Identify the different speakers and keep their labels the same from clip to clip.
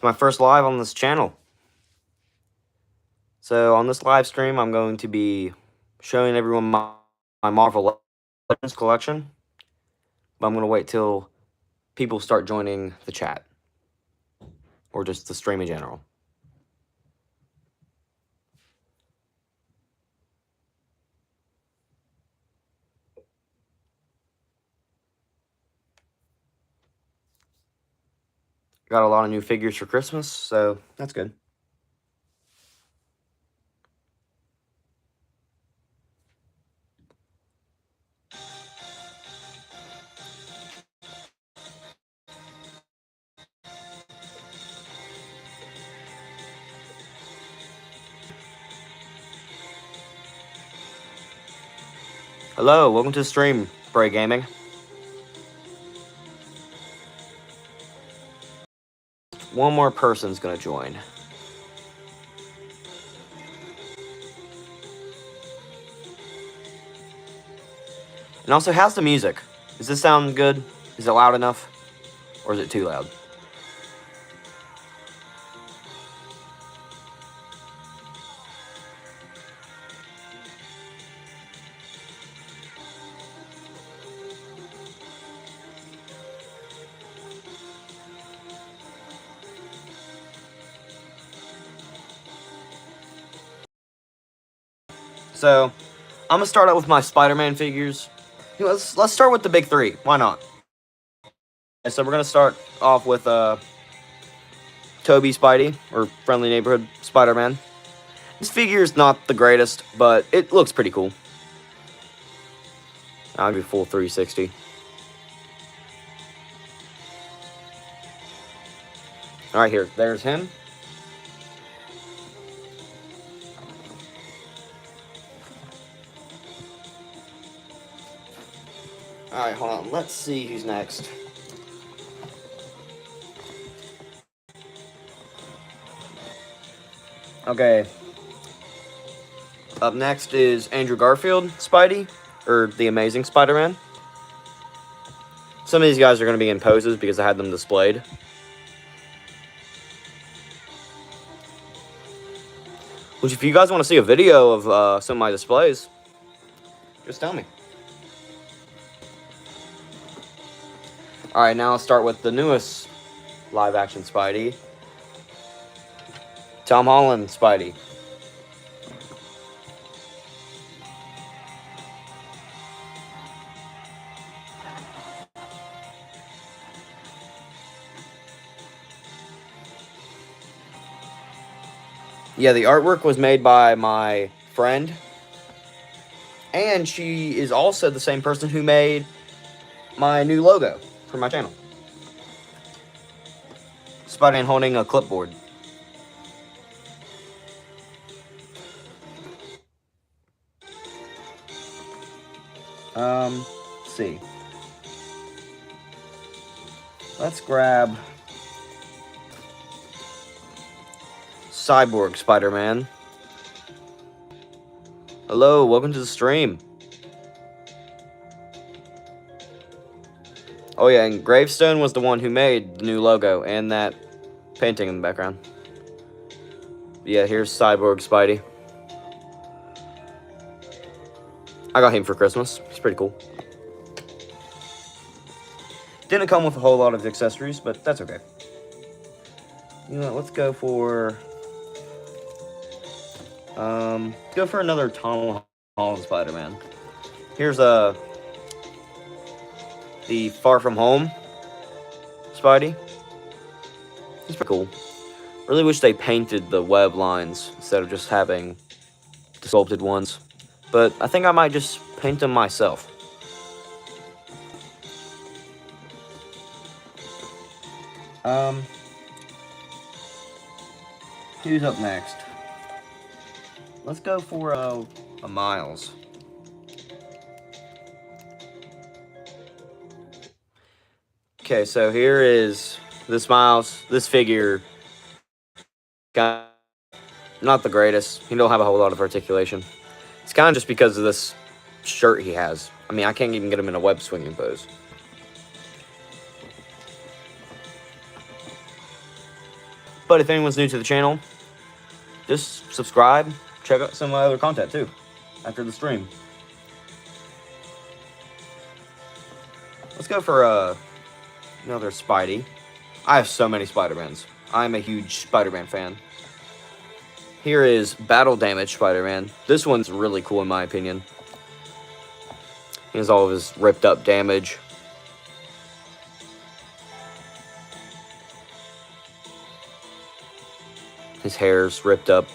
Speaker 1: my first live on this channel. So on this live stream, I'm going to be showing everyone my Marvel Legends collection. But I'm going to wait till people start joining the chat. Or just the stream in general. Got a lot of new figures for Christmas, so that's good. Hello, welcome to the stream, Bray Gaming. One more person's gonna join. And also, how's the music? Does this sound good? Is it loud enough? Or is it too loud? So, I'm gonna start out with my Spider-Man figures. Let's start with the big three. Why not? So we're gonna start off with Toby Spidey, or Friendly Neighborhood Spider-Man. This figure is not the greatest, but it looks pretty cool. I'll give you full 360. Alright, here. There's him. Alright, hold on. Let's see who's next. Okay. Up next is Andrew Garfield Spidey, or the Amazing Spider-Man. Some of these guys are going to be in poses because I had them displayed. Which, if you guys want to see a video of some of my displays, just tell me. Alright, now let's start with the newest live-action Spidey. Tom Holland Spidey. Yeah, the artwork was made by my friend. And she is also the same person who made my new logo for my channel. Spider-Man holding a clipboard. Let's see. Let's grab Cyborg Spider-Man. Hello, welcome to the stream. Oh yeah, and Gravestone was the one who made the new logo and that painting in the background. Yeah, here's Cyborg Spidey. I got him for Christmas. He's pretty cool. Didn't come with a whole lot of accessories, but that's okay. You know what, let's go for... go for another Tom Holland Spider-Man. Here's the Far From Home Spidey. He's pretty cool. Really wish they painted the web lines instead of just having the sculpted ones. But I think I might just paint them myself. Who's up next? Let's go for a Miles. Okay, so here is this Miles. This figure, not the greatest. He don't have a whole lot of articulation. It's kind of just because of this shirt he has. I mean, I can't even get him in a web swinging pose. But if anyone's new to the channel, just subscribe. Check out some of my other content too after the stream. Let's go for another Spidey. I have so many Spider-Mans. I'm a huge Spider-Man fan. Here is Battle Damage Spider-Man. This one's really cool in my opinion. He has all of his ripped up damage. His hair's ripped up.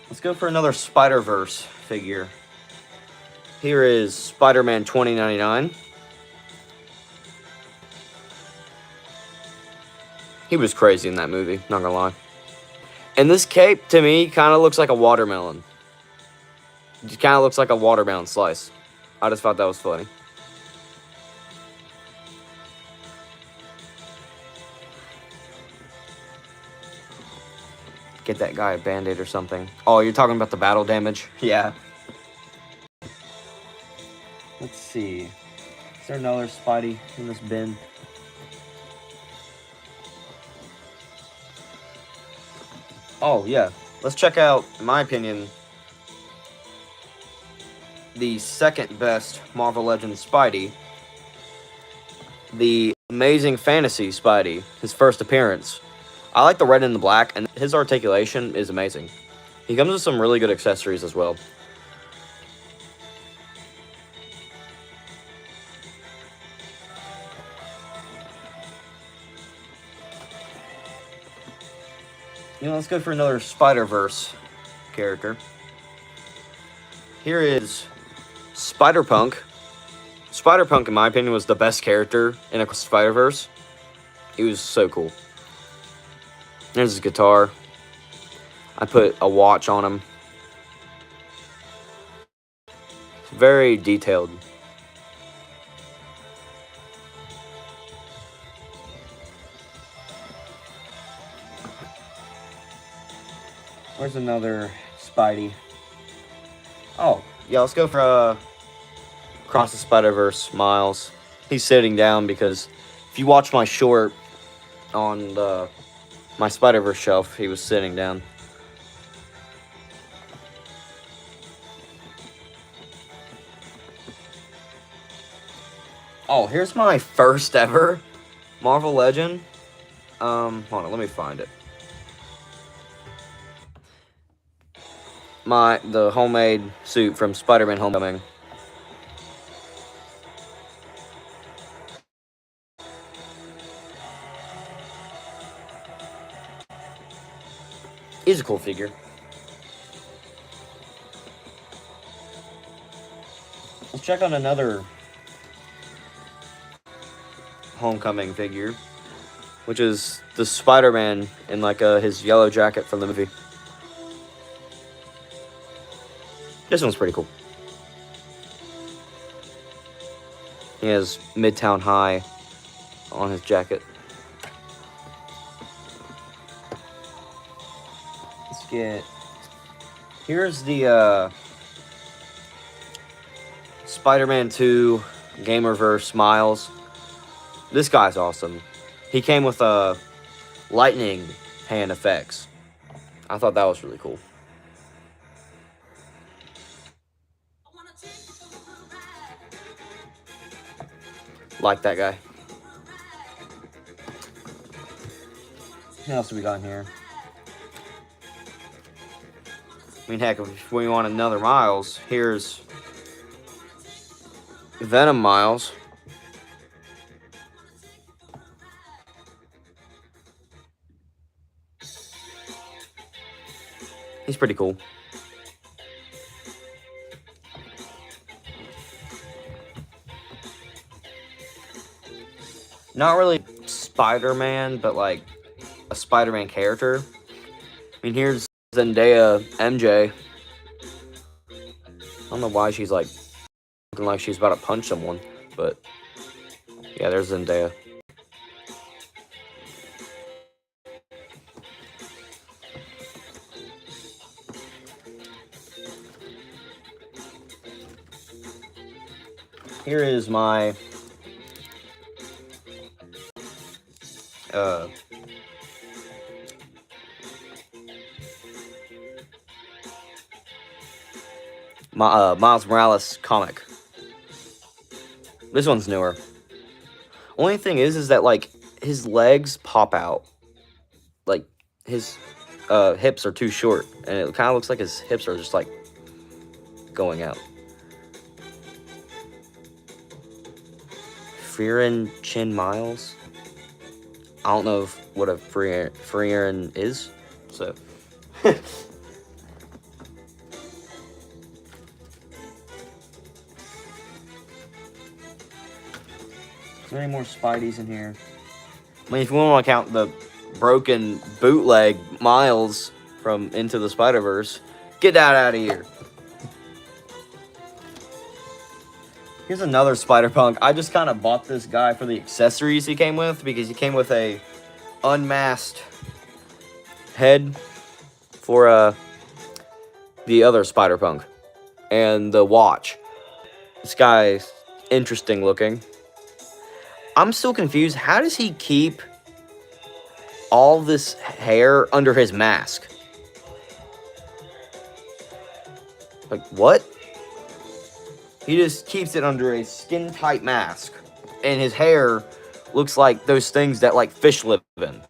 Speaker 1: Let's go for another Spider-Verse figure. Here is Spider-Man 2099. He was crazy in that movie, not gonna lie. And this cape, to me, kind of looks like a watermelon. It kind of looks like a watermelon slice. I just thought that was funny. Get that guy a Band-Aid or something. Oh, you're talking about the battle damage? Yeah. Let's see. Is there another Spidey in this bin? Oh, yeah. Let's check out, in my opinion, the second best Marvel Legends Spidey. The Amazing Fantasy Spidey, his first appearance. I like the red and the black, and his articulation is amazing. He comes with some really good accessories as well. You know, let's go for another Spider-Verse character. Here is Spider-Punk. Spider-Punk, in my opinion, was the best character in a Spider-Verse. He was so cool. There's his guitar. I put a watch on him. It's very detailed. Where's another Spidey? Oh, yeah, let's go for Across the Spider-Verse, Miles. He's sitting down because if you watch my short on my Spider-Verse shelf, he was sitting down. Oh, here's my first ever Marvel Legend. Hold on, let me find it. The homemade suit from Spider-Man Homecoming. He's a cool figure. Let's check on another Homecoming figure, which is the Spider-Man in like his yellow jacket from the movie. This one's pretty cool. He has Midtown High on his jacket. Let's get... Here's the Spider-Man 2 Gamerverse Miles. This guy's awesome. He came with lightning hand effects. I thought that was really cool. Like that guy. What else have we got in here? I mean, heck, if we want another Miles, here's Venom Miles. He's pretty cool. Not really Spider-Man, but like a Spider-Man character. I mean, here's Zendaya MJ. I don't know why she's like looking like she's about to punch someone, but yeah, there's Zendaya. here is my Miles Morales comic. This one's newer. Only thing is that like his legs pop out, like his hips are too short, and it kind of looks like his hips are just like going out. Freerin Chin Miles. I don't know what a Freerin is, so. Is there any more Spideys in here? I mean, if you want to count the broken bootleg Miles from Into the Spider-Verse, get that out of here. Here's another Spider-Punk. I just kind of bought this guy for the accessories he came with, because he came with a unmasked head for the other Spider-Punk and the watch. This guy's interesting looking. I'm still confused. How does he keep all this hair under his mask? Like, what? He just keeps it under a skin-tight mask. And his hair looks like those things that, like, fish live in.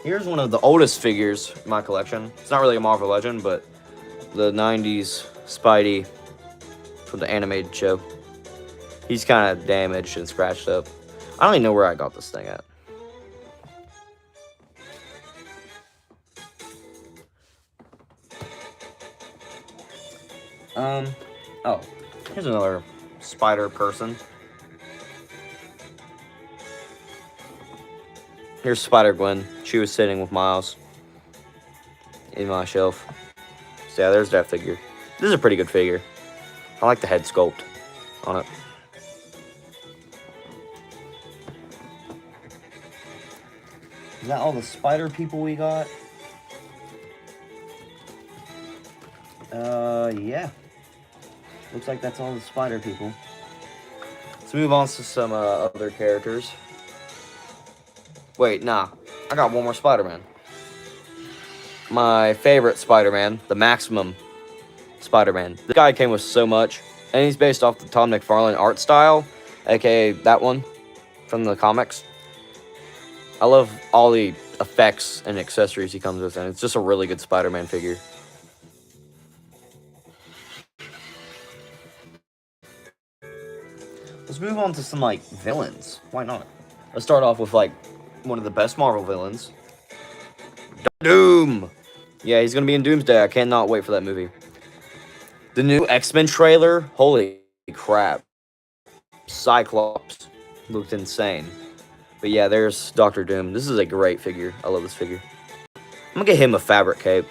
Speaker 1: Here's one of the oldest figures in my collection. It's not really a Marvel Legend, but the 90s Spidey from the animated show. He's kind of damaged and scratched up. I don't even know where I got this thing at. Oh, here's another spider person. Here's Spider-Gwen. She was sitting with Miles in my shelf. So yeah, there's that figure. This is a pretty good figure. I like the head sculpt on it. Is that all the spider people we got? Yeah. Looks like that's all the spider people. Let's move on to some other characters. Wait, nah. I got one more Spider-Man. My favorite Spider-Man, the Maximum Spider-Man. This guy came with so much, and he's based off the Tom McFarlane art style, aka that one from the comics. I love all the effects and accessories he comes with, and it's just a really good Spider-Man figure. Let's move on to some, like, villains. Why not? Let's start off with, like, one of the best Marvel villains. Doom! Yeah, he's gonna be in Doomsday. I cannot wait for that movie. The new X-Men trailer, holy crap. Cyclops looked insane. But yeah, there's Dr. Doom. This is a great figure. I love this figure. I'm gonna get him a fabric cape.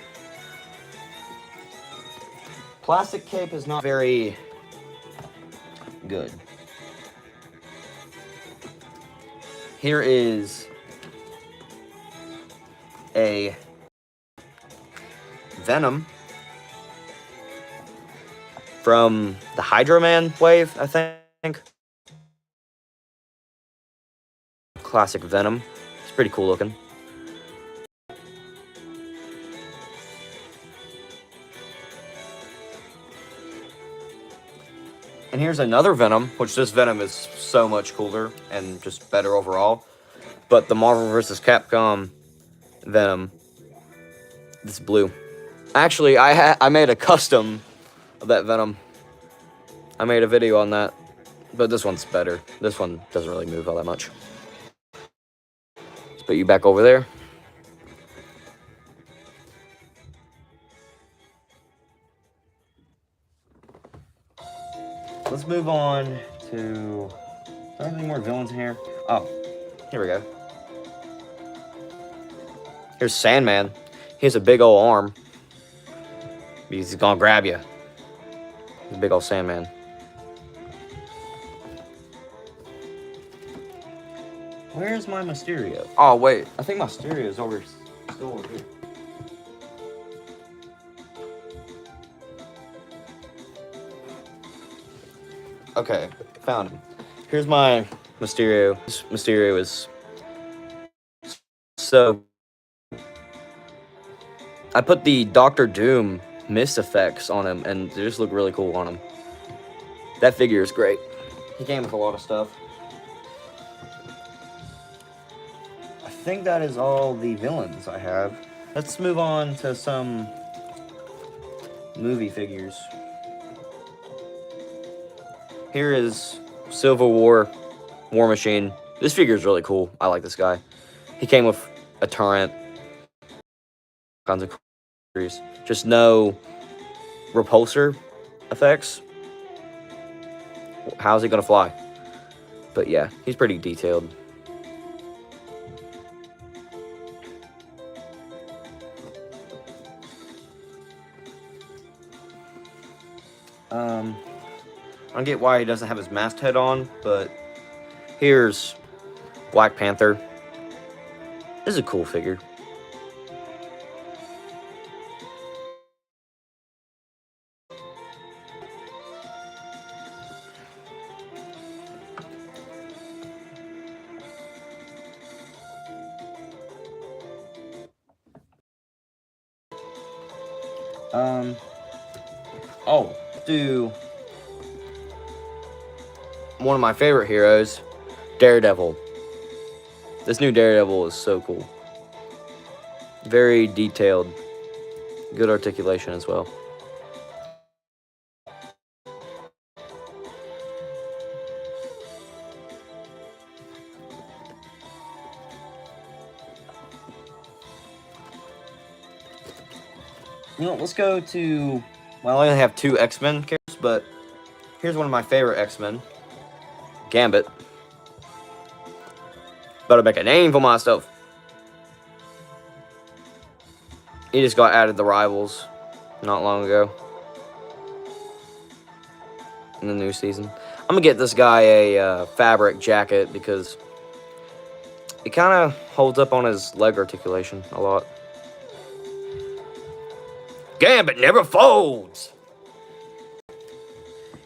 Speaker 1: Plastic cape is not very good. Here is a Venom from the Hydro Man wave, I think. Classic Venom. It's pretty cool looking. And here's another Venom, which this Venom is so much cooler and just better overall. But the Marvel vs. Capcom Venom, this blue. Actually, I made a custom of that Venom. I made a video on that, but this one's better. This one doesn't really move all that much. Let's put you back over there. Let's move on to... Is there any more villains in here? Oh, here we go. Here's Sandman. He has a big old arm. He's gonna grab you. He's a big old Sandman. Where's my Mysterio? Oh, wait. I think Mysterio is still over here. Okay, found him. Here's my Mysterio. This Mysterio is so. I put the Doctor Doom mist effects on him, and they just look really cool on him. That figure is great. He came with a lot of stuff. I think that is all the villains I have. Let's move on to some movie figures. Here is Civil War War Machine. This figure is really cool. I like this guy. He came with a turret, kinds of creatures. Just no repulsor effects. How's he gonna fly? But yeah, he's pretty detailed. I don't get why he doesn't have his masthead on, but here's Black Panther. This is a cool figure. Oh, do one of my favorite heroes, Daredevil. This new Daredevil is so cool. Very detailed. Good articulation as well. You know, let's go to... Well, I only have 2 X-Men characters, but here's one of my favorite X-Men. Gambit. Better make a name for myself. He just got added to Rivals not long ago. In the new season. I'm gonna get this guy a fabric jacket because it kind of holds up on his leg articulation a lot. Gambit never folds!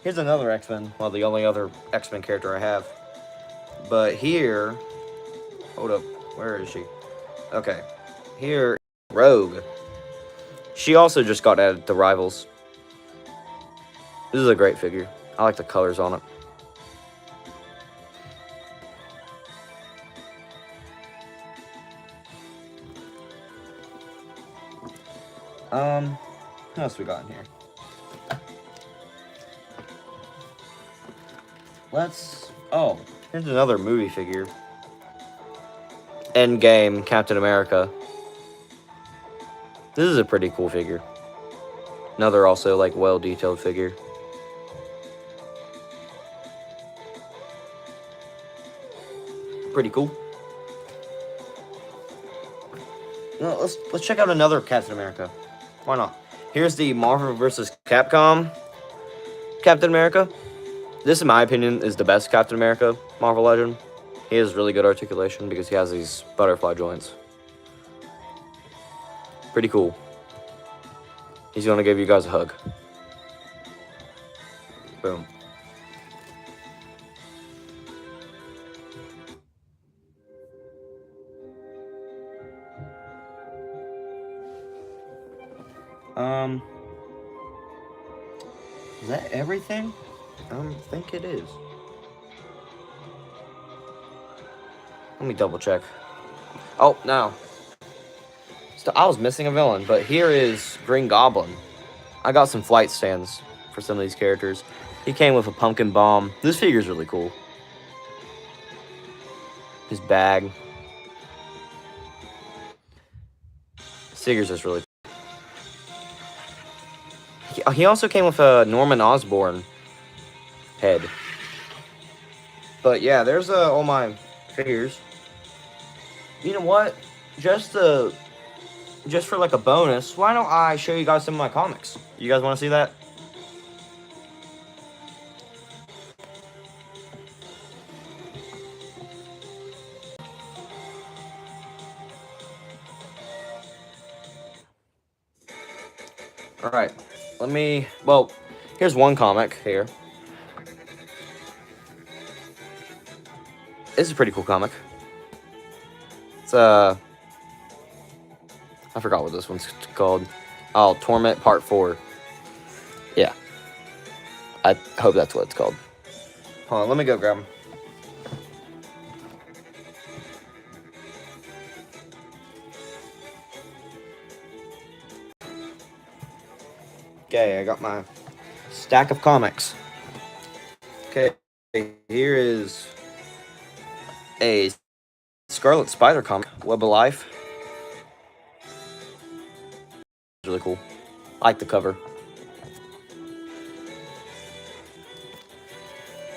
Speaker 1: Here's another X-Men. Well, the only other X-Men character I have. But here... Hold up. Where is she? Okay. Here, Rogue. She also just got added to Rivals. This is a great figure. I like the colors on it. What else we got in here? Oh, here's another movie figure. Endgame Captain America. This is a pretty cool figure. Another also, like, well-detailed figure. Pretty cool. No, let's check out another Captain America. Why not? Here's the Marvel vs. Capcom Captain America. This, in my opinion, is the best Captain America Marvel Legend. He has really good articulation because he has these butterfly joints. Pretty cool. He's gonna give you guys a hug. Boom. Is that everything? I think it is. Let me double check. Oh, no. So I was missing a villain, but here is Green Goblin. I got some flight stands for some of these characters. He came with a pumpkin bomb. This figure is really cool. His bag. This figure's just really cool. He also came with a Norman Osborn head. But yeah, there's all my figures. You know what? Just for like a bonus, why don't I show you guys some of my comics? You guys want to see that? Alright, well, here's one comic here. This is a pretty cool comic. It's I forgot what this one's called. Oh, Torment Part 4. Yeah. I hope that's what it's called. Hold on, let me go grab them. Okay, I got my stack of comics. Okay, here is a Scarlet Spider comic, Web of Life. It's really cool. I like the cover.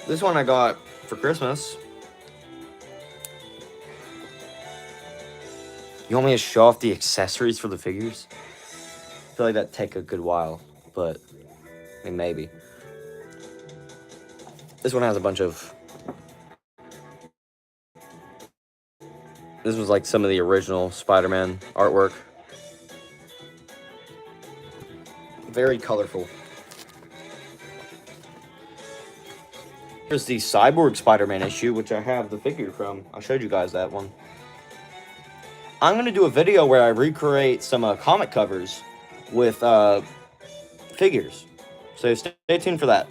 Speaker 1: This one I got for Christmas. You want me to show off the accessories for the figures? I feel like that'd take a good while, but I mean, maybe. This one has a bunch of... This was like some of the original Spider-Man artwork. Very colorful. Here's the Cyborg Spider-Man issue, which I have the figure from. I showed you guys that one. I'm going to do a video where I recreate some comic covers with figures. So stay tuned for that.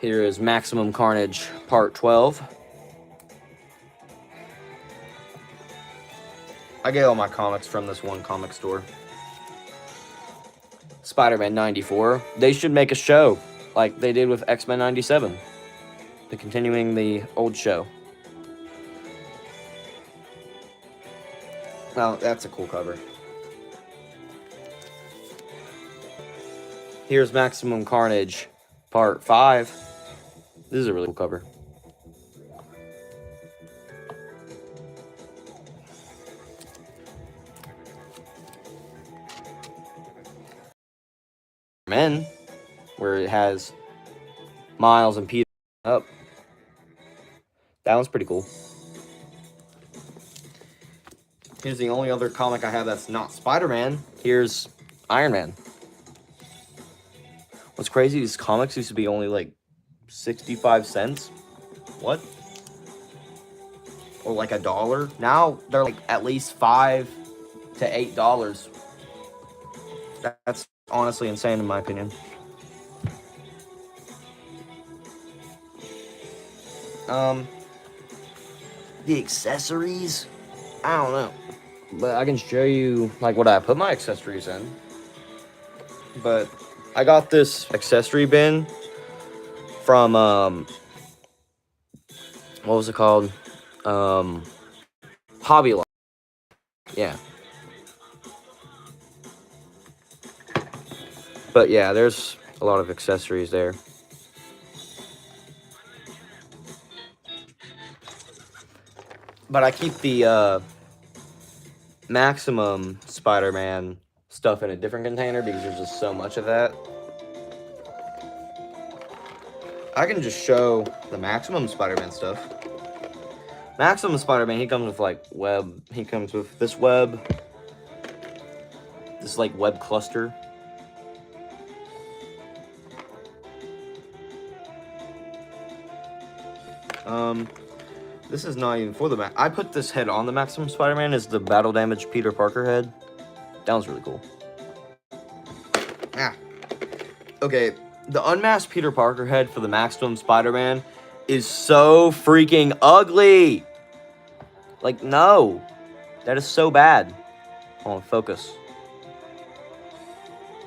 Speaker 1: Here is Maximum Carnage Part 12. I get all my comics from this one comic store. Spider-Man 94. They should make a show like they did with X-Men 97. They're continuing the old show. Now, that's a cool cover. Here's Maximum Carnage Part 5. This is a really cool cover. Men, where it has Miles and Peter up. That one's pretty cool. Here's the only other comic I have that's not Spider-Man. Here's Iron Man. What's crazy, these comics used to be only like 65 cents. What? Or like $1. Now they're like at least $5 to $8. That's honestly insane in my opinion. The accessories, I don't know, but I can show you like what I put my accessories in. But I got this accessory bin from what was it called? Hobby Lobby. Yeah. But yeah, there's a lot of accessories there. But I keep the Maximum Spider-Man stuff in a different container because there's just so much of that. I can just show the Maximum Spider-Man stuff. Maximum Spider-Man, he comes with like web. He comes with this web. This like web cluster. This is not even for the I put this head on the Maximum Spider-Man as the battle damage Peter Parker head. That was really cool. Okay, the unmasked Peter Parker head for the Maximum Spider-Man is so freaking ugly. Like, no. That is so bad. Hold on, focus.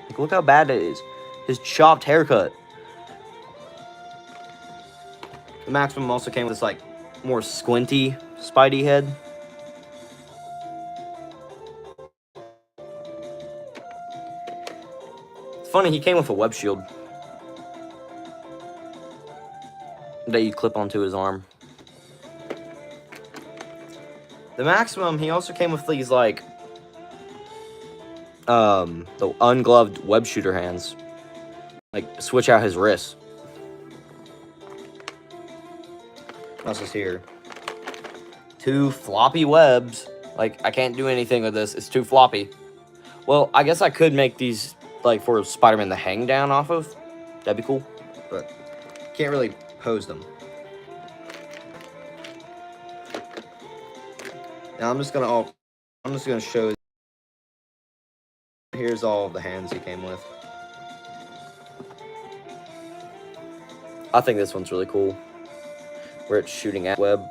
Speaker 1: Like, look how bad it is. His chopped haircut. The Maximum also came with this, like, more squinty Spidey head. It's funny, he came with a web shield that you clip onto his arm. The Maximum, he also came with these, like, the ungloved web shooter hands. Like, switch out his wrists. What's this here? 2 floppy webs. Like, I can't do anything with this. It's too floppy. Well, I guess I could make these, like, for Spider-Man to hang down off of. That'd be cool. but can't really pose them. Now I'm just gonna show. Here's all of the hands he came with. I think this one's really cool, where it's shooting at web.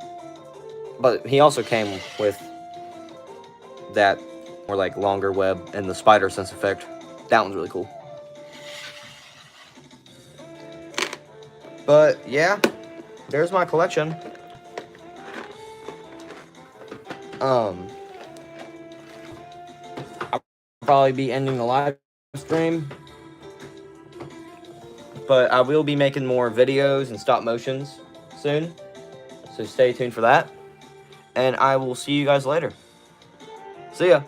Speaker 1: But he also came with that more like longer web and the spider sense effect. That one's really cool. But yeah, there's my collection. I'll probably be ending the live stream, but I will be making more videos and stop motions soon, so stay tuned for that, and I will see you guys later. See ya.